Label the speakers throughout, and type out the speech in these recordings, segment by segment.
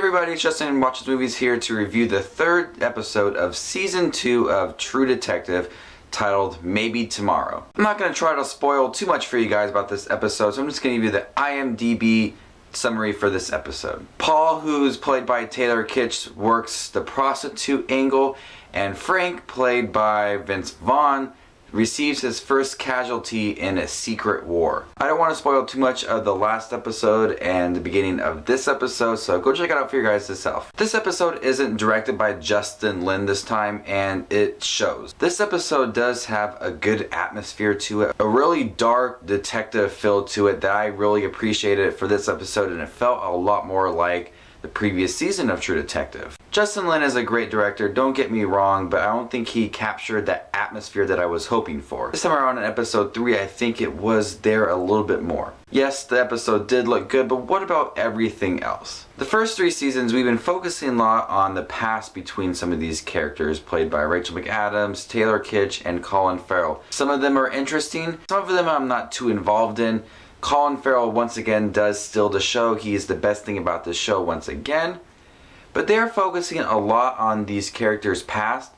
Speaker 1: Hey everybody, it's Justin Watches Movies here to review the third episode of Season 2 of True Detective, titled Maybe Tomorrow. I'm not going to try to spoil too much for you guys about this episode, so I'm just going to give you the IMDb summary for this episode. Paul, who's played by Taylor Kitsch, works the prostitute angle, and Frank, played by Vince Vaughn, receives his first casualty in a secret war. I don't want to spoil too much of the last episode and the beginning of this episode, so go check it out for you guys yourself. This episode isn't directed by Justin Lin this time, and it shows. This episode does have a good atmosphere to it, a really dark detective feel to it that I really appreciated for this episode, and it felt a lot more like the previous season of True Detective. Justin Lin is a great director, don't get me wrong, but I don't think he captured that atmosphere that I was hoping for. This time around in episode 3, I think it was there a little bit more. Yes, the episode did look good, but what about everything else? The first 3 seasons, we've been focusing a lot on the past between some of these characters, played by Rachel McAdams, Taylor Kitsch, and Colin Farrell. Some of them are interesting, some of them I'm not too involved in. Colin Farrell once again does steal the show. He is the best thing about this show once again. But they're focusing a lot on these characters' past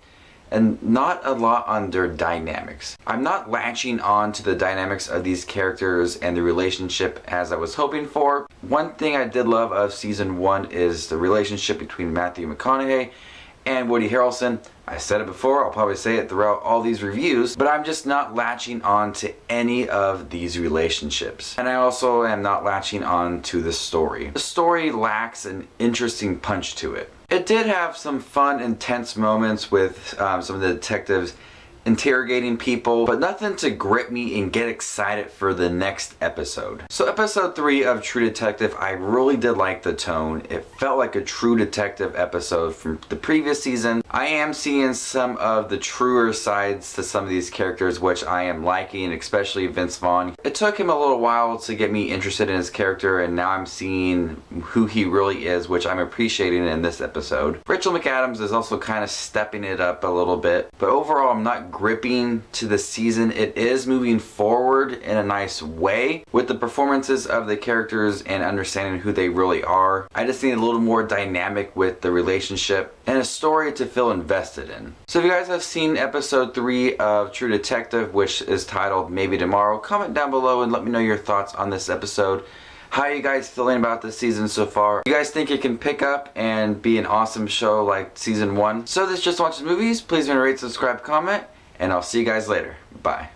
Speaker 1: and not a lot on their dynamics. I'm not latching on to the dynamics of these characters and the relationship as I was hoping for. One thing I did love of season 1 is the relationship between Matthew McConaughey and Woody Harrelson. I said it before, I'll probably say it throughout all these reviews, but I'm just not latching on to any of these relationships. And I also am not latching on to the story. The story lacks an interesting punch to it. It did have some fun, intense moments with some of the detectives interrogating people, but nothing to grip me and get excited for the next episode. So episode 3 of True Detective, I really did like the tone. It felt like a True Detective episode from the previous season. I am seeing some of the truer sides to some of these characters, which I am liking, especially Vince Vaughn. It took him a little while to get me interested in his character, and now I'm seeing who he really is, which I'm appreciating in this episode. Rachel McAdams is also kind of stepping it up a little bit, but overall I'm not gripping to the season. It is moving forward in a nice way with the performances of the characters and understanding who they really are. I just need a little more dynamic with the relationship and a story to feel invested in. So if you guys have seen episode 3 of True Detective, which is titled Maybe Tomorrow, comment down below and let me know your thoughts on this episode. How are you guys feeling about this season so far? You guys think it can pick up and be an awesome show like season 1? So this Just Watches Movies. Please rate, subscribe, comment, and I'll see you guys later. Bye.